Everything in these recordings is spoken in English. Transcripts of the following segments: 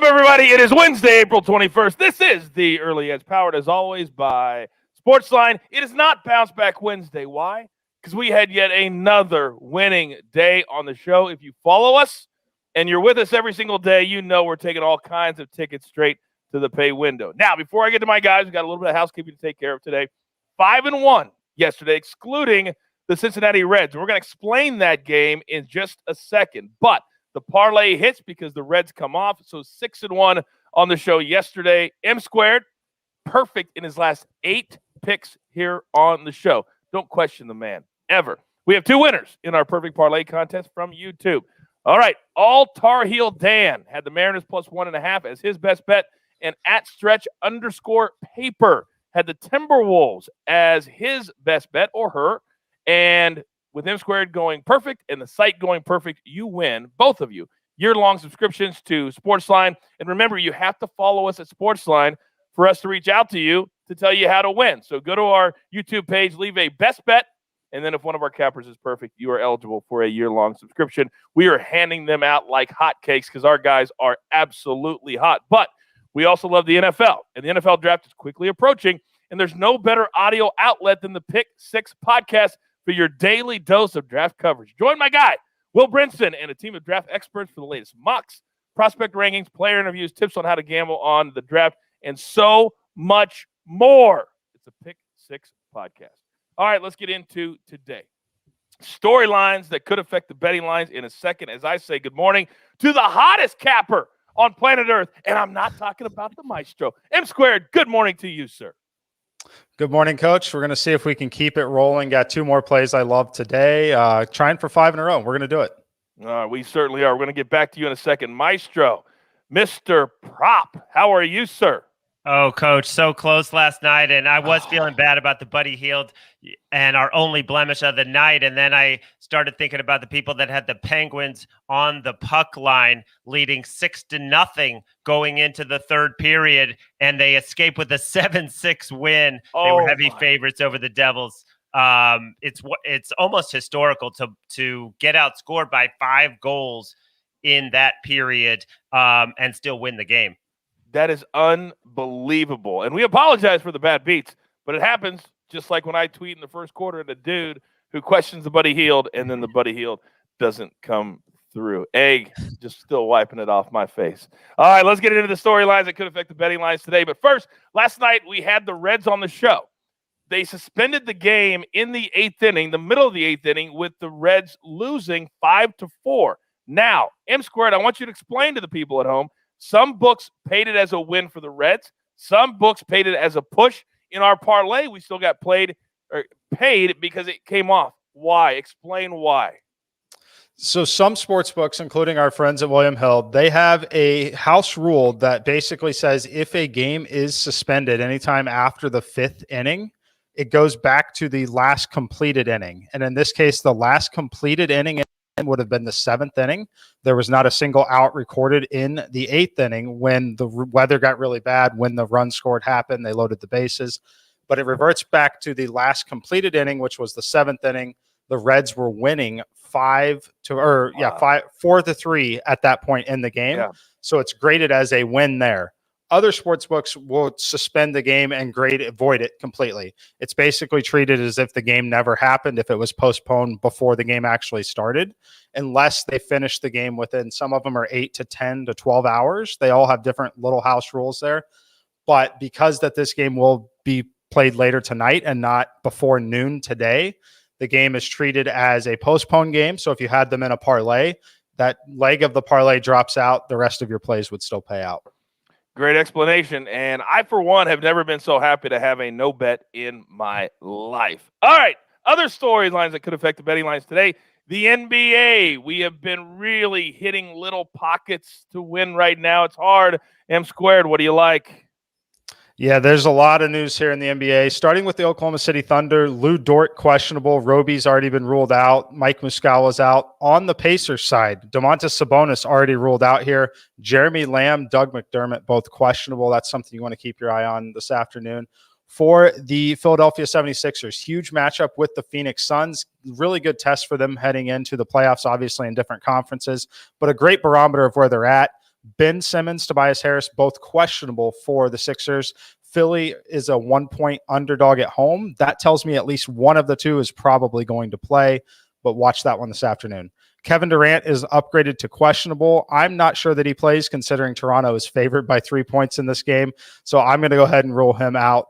up, everybody? It is Wednesday, April 21st. This is the Early Edge, powered as always by SportsLine. It is not Bounce Back Wednesday. Why? Because we had yet another winning day on the show. If you follow us and you're with us every single day, you know we're taking all kinds of tickets straight to the pay window. Now, before I get to my guys, we got a little bit of housekeeping to take care of today. 5-1 yesterday, excluding the Cincinnati Reds. We're going to explain that game in just a second. But the parlay hits because the Reds come off. So 6-1 on the show yesterday. M squared, perfect in his last 8 picks here on the show. Don't question the man, ever. We have 2 winners in our perfect parlay contest from YouTube. All right, all Tar Heel Dan had the Mariners plus 1.5 as his best bet, and @stretch_paper had the Timberwolves as his best bet, or her, and with M squared going perfect and the site going perfect, you win, both of you, year-long subscriptions to SportsLine. And remember, you have to follow us at SportsLine for us to reach out to you to tell you how to win. So go to our YouTube page, leave a best bet, and then if one of our cappers is perfect, you are eligible for a year-long subscription. We are handing them out like hotcakes because our guys are absolutely hot. But we also love the NFL, and the NFL draft is quickly approaching, and there's no better audio outlet than the Pick 6 podcast for your daily dose of draft coverage. Join my guy, Will Brinson, and a team of draft experts for the latest mocks, prospect rankings, player interviews, tips on how to gamble on the draft, and so much more. It's a Pick 6 podcast. All right, let's get into today. Storylines that could affect the betting lines in a second as I say good morning to the hottest capper on planet Earth, and I'm not talking about the maestro. M squared, good morning to you, sir. Good morning, Coach. We're going to see if we can keep it rolling. Got 2 more plays I love today. Trying for 5 in a row. We're going to do it. We certainly are. We're going to get back to you in a second. Maestro, Mr. Prop, how are you, sir? Oh, Coach, so close last night, and I was feeling bad about the Buddy Hield and our only blemish of the night, and then I started thinking about the people that had the Penguins on the puck line leading 6-0 going into the third period, and they escaped with a 7-6 win. They were heavy favorites over the Devils. It's almost historical to get outscored by 5 goals in that period and still win the game. That is unbelievable. And we apologize for the bad beats, but it happens just like when I tweet in the first quarter at a dude who questions the Buddy Hield, and then the Buddy Hield doesn't come through. Egg, just still wiping it off my face. All right, let's get into the storylines that could affect the betting lines today. But first, last night we had the Reds on the show. They suspended the game in the 8th inning, the middle of the 8th inning, with the Reds losing 5-4. Now, M squared, I want you to explain to the people at home, some books paid it as a win for the Reds. Some books paid it as a push. In our parlay, we still got paid because it came off. Why? Explain why. So some sports books, including our friends at William Hill, they have a house rule that basically says if a game is suspended anytime after the 5th inning, it goes back to the last completed inning. And in this case, the last completed inning would have been the 7th inning. There was not a single out recorded in the 8th inning when the weather got really bad, when the run scored happened, they loaded the bases. But it reverts back to the last completed inning, which was the 7th inning. The Reds were winning 4-3 at that point in the game. Yeah. So it's graded as a win there. Other sports books will suspend the game and avoid it completely. It's basically treated as if the game never happened, if it was postponed before the game actually started, unless they finish the game within, some of them are 8 to 10 to 12 hours. They all have different little house rules there. But because that this game will be played later tonight and not before noon today, the game is treated as a postponed game. So if you had them in a parlay, that leg of the parlay drops out, the rest of your plays would still pay out. Great explanation. And I, for one, have never been so happy to have a no bet in my life. All right. Other storylines that could affect the betting lines today. The NBA. We have been really hitting little pockets to win right now. It's hard. M squared, what do you like? Yeah, there's a lot of news here in the NBA, starting with the Oklahoma City Thunder. Lou Dort questionable. Roby's already been ruled out. Mike Muscala's out. On the Pacers side, Domantas Sabonis already ruled out here. Jeremy Lamb, Doug McDermott, both questionable. That's something you want to keep your eye on this afternoon. For the Philadelphia 76ers, huge matchup with the Phoenix Suns. Really good test for them heading into the playoffs, obviously in different conferences, but a great barometer of where they're at. Ben Simmons, Tobias Harris, both questionable for the Sixers. Philly is a 1-point underdog at home. That tells me at least one of the two is probably going to play, but watch that one this afternoon. Kevin Durant is upgraded to questionable. I'm not sure that he plays, considering Toronto is favored by 3 points in this game. So I'm going to go ahead and rule him out.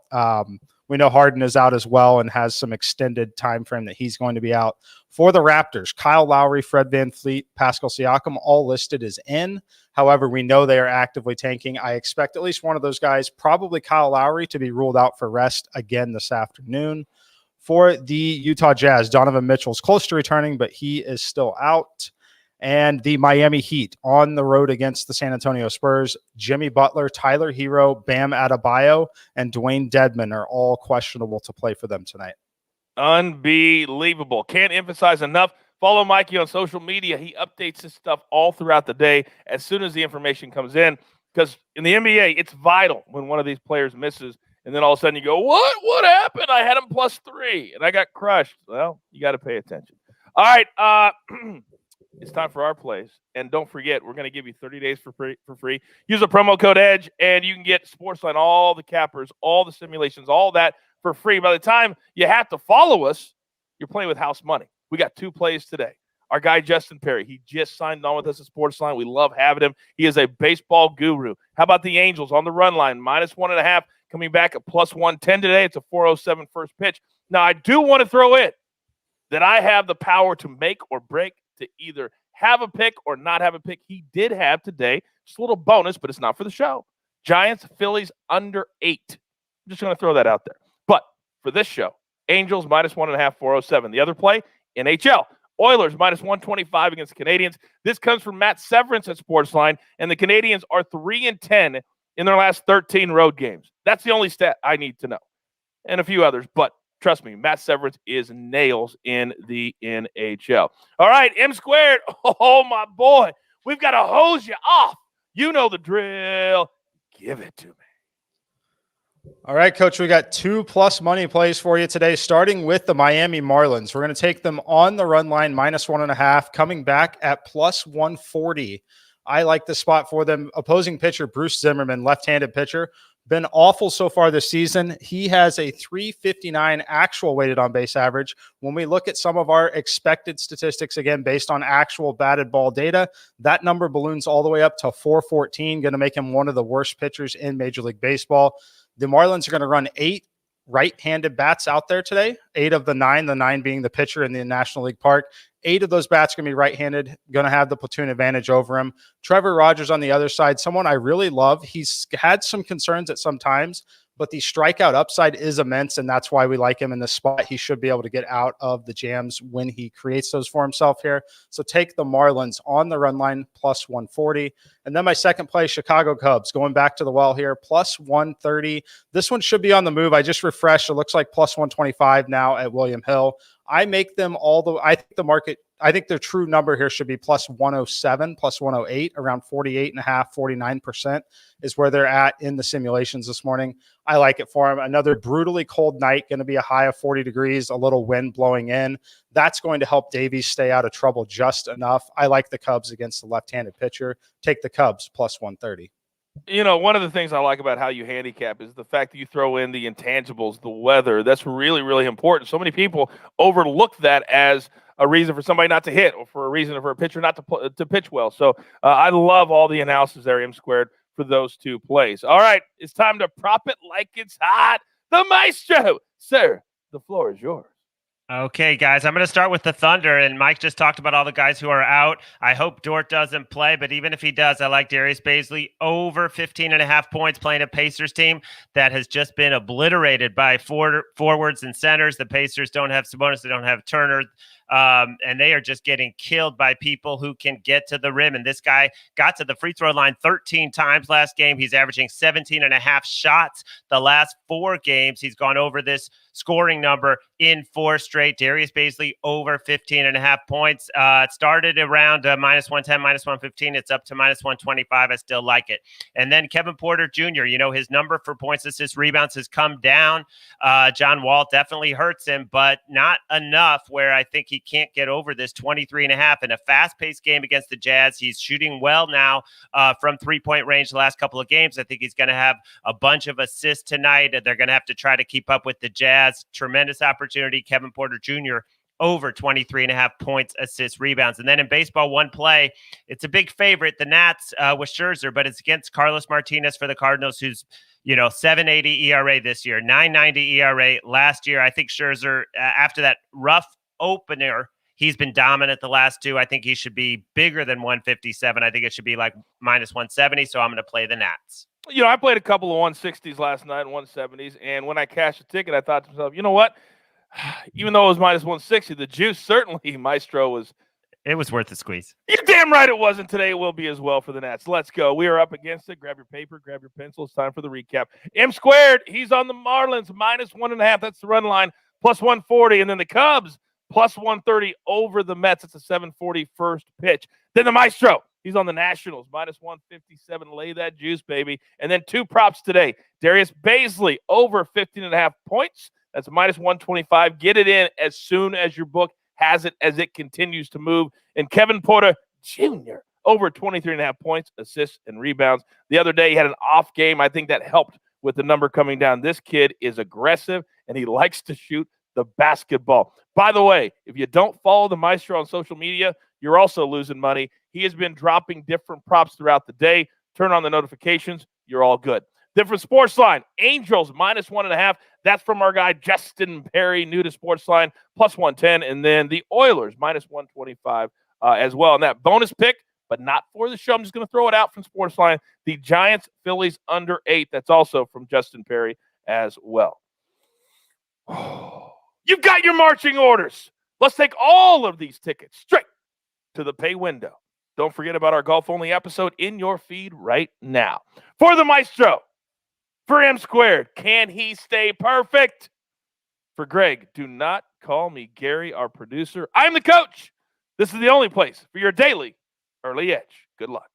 We know Harden is out as well and has some extended time frame that he's going to be out. For the Raptors, Kyle Lowry, Fred VanVleet, Pascal Siakam, all listed as in. However, we know they are actively tanking. I expect at least one of those guys, probably Kyle Lowry, to be ruled out for rest again this afternoon. For the Utah Jazz, Donovan Mitchell's close to returning, but he is still out. And the Miami Heat on the road against the San Antonio Spurs, Jimmy Butler, Tyler Hero, Bam Adebayo, and Dwayne Dedmon are all questionable to play for them tonight. Unbelievable. Can't emphasize enough. Follow Mikey on social media. He updates his stuff all throughout the day as soon as the information comes in, because in the NBA, it's vital when one of these players misses, and then all of a sudden you go, what happened? I had him +3, and I got crushed. Well, you got to pay attention. All right, it's time for our plays. And don't forget, we're going to give you 30 days for free. Use the promo code EDGE, and you can get SportsLine, all the cappers, all the simulations, all that for free. By the time you have to follow us, you're playing with house money. We got 2 plays today. Our guy, Justin Perry, he just signed on with us at SportsLine. We love having him. He is a baseball guru. How about the Angels on the run line? -1.5, coming back at +110 today. It's a 4:07 first pitch. Now, I do want to throw in that I have the power to make or break, to either have a pick or not have a pick. He did have today, just a little bonus, but it's not for the show. Giants, Phillies, under 8. I'm just going to throw that out there. But for this show, Angels, -1.5, 4:07. The other play, NHL. Oilers, -125 against the Canadiens. This comes from Matt Severance at SportsLine, and the Canadiens are 3-10 in their last 13 road games. That's the only stat I need to know. And a few others, but trust me, Matt Severance is nails in the NHL. All right, M Squared. Oh, my boy. We've got to hose you off. You know the drill. Give it to me. All right, Coach, we got 2+ money plays for you today, starting with the Miami Marlins. We're going to take them on the run line, -1.5, coming back at +140. I like the spot for them. Opposing pitcher, Bruce Zimmerman, left-handed pitcher, been awful so far this season. He has a 359 actual weighted on base average. When we look at some of our expected statistics, again, based on actual batted ball data, that number balloons all the way up to 414, going to make him one of the worst pitchers in Major League Baseball. The Marlins are going to run 8 right-handed bats out there today, 8 of the 9 being the pitcher in the National League Park. 8 of those bats are going to be right-handed, going to have the platoon advantage over him. Trevor Rogers on the other side, someone I really love. He's had some concerns at some times, but the strikeout upside is immense, and that's why we like him in this spot. He should be able to get out of the jams when he creates those for himself here. So take the Marlins on the run line, +140. And then my second play, Chicago Cubs, going back to the well here, +130. This one should be on the move. I just refreshed. It looks like +125 now at William Hill. I make them I think their true number here should be +107, +108, around 48.5%, 49% is where they're at in the simulations this morning. I like it for them. Another brutally cold night, going to be a high of 40 degrees, a little wind blowing in. That's going to help Davies stay out of trouble just enough. I like the Cubs against the left-handed pitcher. Take the Cubs +130. You know, one of the things I like about how you handicap is the fact that you throw in the intangibles, the weather. That's really, really important. So many people overlook that as a reason for somebody not to hit, or for a reason for a pitcher not to pitch well. So I love all the analysis there, M Squared, for those 2 plays. All right, it's time to prop it like it's hot. The Maestro, sir, the floor is yours. Okay, guys, I'm going to start with the Thunder, and Mike just talked about all the guys who are out. I hope Dort doesn't play, but even if he does, I like Darius Bazley over 15.5 points playing a Pacers team that has just been obliterated by forwards and centers. The Pacers don't have Sabonis, they don't have Turner, and they are just getting killed by people who can get to the rim. And this guy got to the free throw line 13 times last game. He's averaging 17.5 shots the last 4 games. He's gone over this scoring number in 4 straight. Darius Bazley over 15.5 points. It started around -110, -115. It's up to -125. I still like it. And then Kevin Porter Jr., you know, his number for points, assists, rebounds has come down. John Wall definitely hurts him, but not enough where I think he he can't get over this 23.5 in a fast-paced game against the Jazz. He's shooting well now from three-point range the last couple of games. I think he's going to have a bunch of assists tonight. They're going to have to try to keep up with the Jazz. Tremendous opportunity. Kevin Porter Jr. over 23.5 points, assists, rebounds. And then in baseball, one play, it's a big favorite, the Nats with Scherzer, but it's against Carlos Martinez for the Cardinals, who's 7.80 ERA this year, 9.90 ERA last year. I think Scherzer, after that rough opener, he's been dominant the last two. I think he should be bigger than 157. I think it should be like minus 170. So I'm going to play the Nats. I played a couple of 160s last night and 170s. And when I cashed a ticket, I thought to myself, you know what? Even though it was minus 160, the juice certainly, Maestro, was. It was worth the squeeze. You're damn right it wasn't. Today it will be as well for the Nats. Let's go. We are up against it. Grab your paper, grab your pencil. It's time for the recap. M squared, he's on the Marlins, minus 1.5. That's the run line, plus 140. And then the Cubs, plus 130 over the Mets. It's a 7:40 first pitch. Then the Maestro, he's on the Nationals, minus 157. Lay that juice, baby. And then two props today. Darius Baisley, over 15.5 points. That's a minus 125. Get it in as soon as your book has it, as it continues to move. And Kevin Porter Jr., over 23.5 points, assists, and rebounds. The other day, he had an off game. I think that helped with the number coming down. This kid is aggressive, and he likes to shoot the basketball. By the way, if you don't follow the Maestro on social media, you're also losing money. He has been dropping different props throughout the day. Turn on the notifications. You're all good. Then for SportsLine, Angels, minus 1.5. That's from our guy, Justin Perry, new to SportsLine, plus 110. And then the Oilers, minus 125 as well. And that bonus pick, but not for the show. I'm just going to throw it out from SportsLine. The Giants, Phillies, under 8. That's also from Justin Perry as well. You've got your marching orders. Let's take all of these tickets straight to the pay window. Don't forget about our golf-only episode in your feed right now. For the Maestro, for M squared, can he stay perfect? For Greg, do not call me Gary, our producer. I'm the coach. This is the only place for your daily early edge. Good luck.